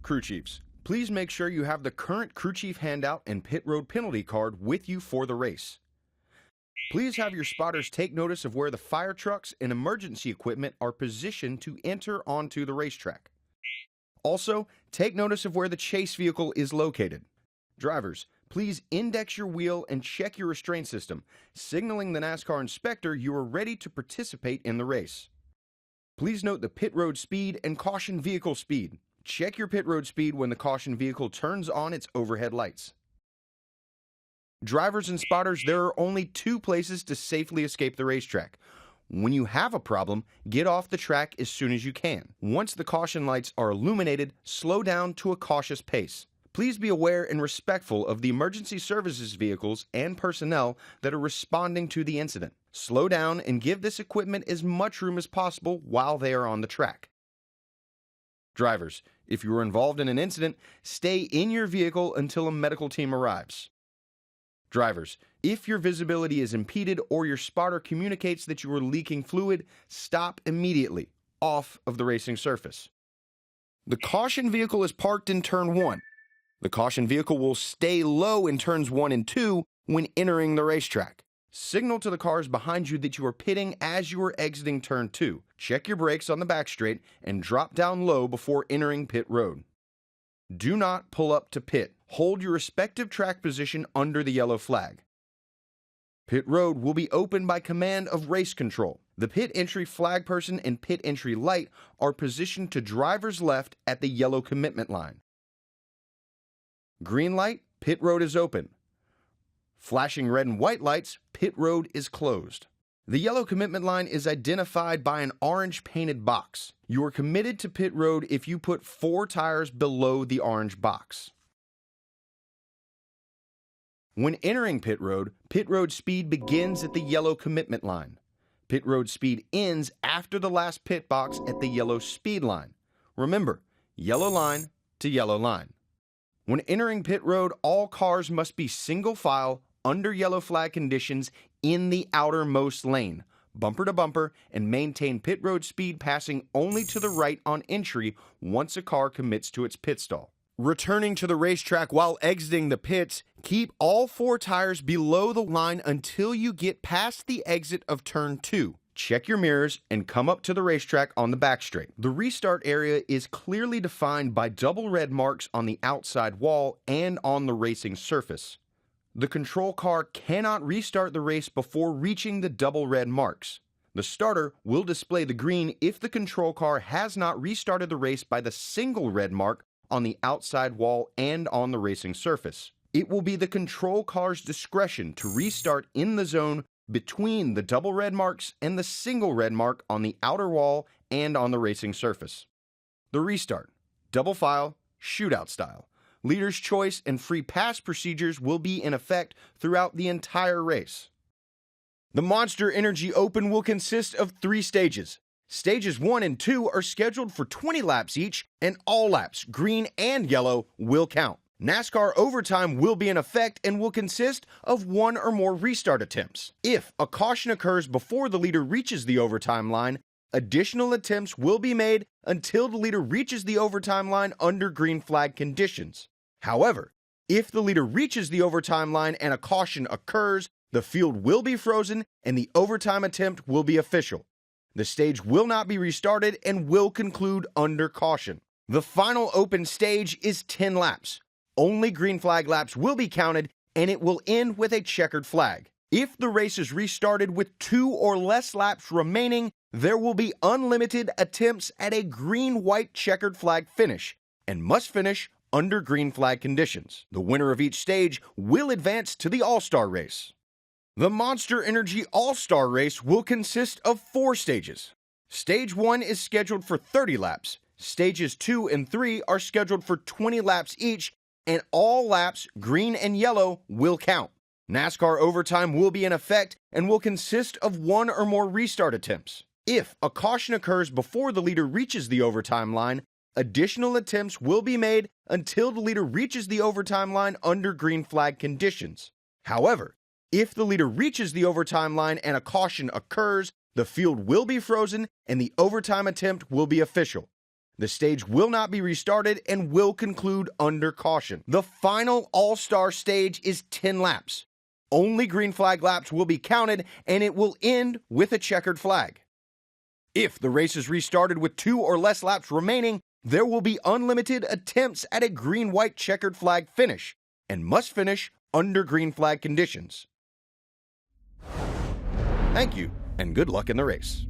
Crew Chiefs, please make sure you have the current crew chief handout and pit road penalty card with you for the race. Please have your spotters take notice of where the fire trucks and emergency equipment are positioned to enter onto the racetrack. Also, take notice of where the chase vehicle is located. Drivers, please index your wheel and check your restraint system, signaling the NASCAR inspector you are ready to participate in the race. Please note the pit road speed and caution vehicle speed. Check your pit road speed when the caution vehicle turns on its overhead lights. Drivers and spotters, there are only two places to safely escape the racetrack. When you have a problem, get off the track as soon as you can. Once the caution lights are illuminated, slow down to a cautious pace. Please be aware and respectful of the emergency services vehicles and personnel that are responding to the incident. Slow down and give this equipment as much room as possible while they are on the track. Drivers, if you are involved in an incident, stay in your vehicle until a medical team arrives. Drivers, if your visibility is impeded or your spotter communicates that you are leaking fluid, stop immediately, off of the racing surface. The caution vehicle is parked in turn 1. The caution vehicle will stay low in turns 1 and 2 when entering the racetrack. Signal to the cars behind you that you are pitting as you are exiting turn 2. Check your brakes on the back straight and drop down low before entering pit road. Do not pull up to pit. Hold your respective track position under the yellow flag. Pit road will be open by command of race control. The pit entry flag person and pit entry light are positioned to driver's left at the yellow commitment line. Green light, pit road is open. Flashing red and white lights, pit road is closed. The yellow commitment line is identified by an orange painted box. You are committed to pit road if you put 4 tires below the orange box. When entering pit road speed begins at the yellow commitment line. Pit road speed ends after the last pit box at the yellow speed line. Remember, yellow line to yellow line. When entering pit road, all cars must be single file under yellow flag conditions in the outermost lane, bumper to bumper, and maintain pit road speed passing only to the right on entry once a car commits to its pit stall. Returning to the racetrack while exiting the pits, keep all 4 tires below the line until you get past the exit of turn 2. Check your mirrors and come up to the racetrack on the back straight. The restart area is clearly defined by double red marks on the outside wall and on the racing surface. The control car cannot restart the race before reaching the double red marks. The starter will display the green if the control car has not restarted the race by the single red mark on the outside wall and on the racing surface. It will be the control car's discretion to restart in the zone between the double red marks and the single red mark on the outer wall and on the racing surface. The restart, double file, shootout style. Leader's choice and free pass procedures will be in effect throughout the entire race. The Monster Energy Open will consist of 3 stages. Stages 1 and 2 are scheduled for 20 laps each, and all laps, green and yellow, will count. NASCAR Overtime will be in effect and will consist of 1 or more restart attempts. If a caution occurs before the leader reaches the overtime line, additional attempts will be made until the leader reaches the overtime line under green flag conditions. However, if the leader reaches the overtime line and a caution occurs, the field will be frozen and the overtime attempt will be official. The stage will not be restarted and will conclude under caution. The final open stage is 10 laps. Only green flag laps will be counted, and it will end with a checkered flag. If the race is restarted with 2 or less laps remaining, there will be unlimited attempts at a green-white checkered flag finish, and must finish under green flag conditions. The winner of each stage will advance to the All Star Race. The Monster Energy All Star Race will consist of 4 stages. Stage 1 is scheduled for 30 laps. Stages 2 and 3 are scheduled for 20 laps each, and all laps, green and yellow, will count. NASCAR Overtime will be in effect and will consist of 1 or more restart attempts. If a caution occurs before the leader reaches the overtime line, additional attempts will be made until the leader reaches the overtime line under green flag conditions. However, if the leader reaches the overtime line and a caution occurs, the field will be frozen and the overtime attempt will be official. The stage will not be restarted and will conclude under caution. The final All-Star stage is 10 laps. Only green flag laps will be counted, and it will end with a checkered flag. If the race is restarted with 2 or less laps remaining, there will be unlimited attempts at a green-white checkered flag finish, and must finish under green flag conditions. Thank you, and good luck in the race.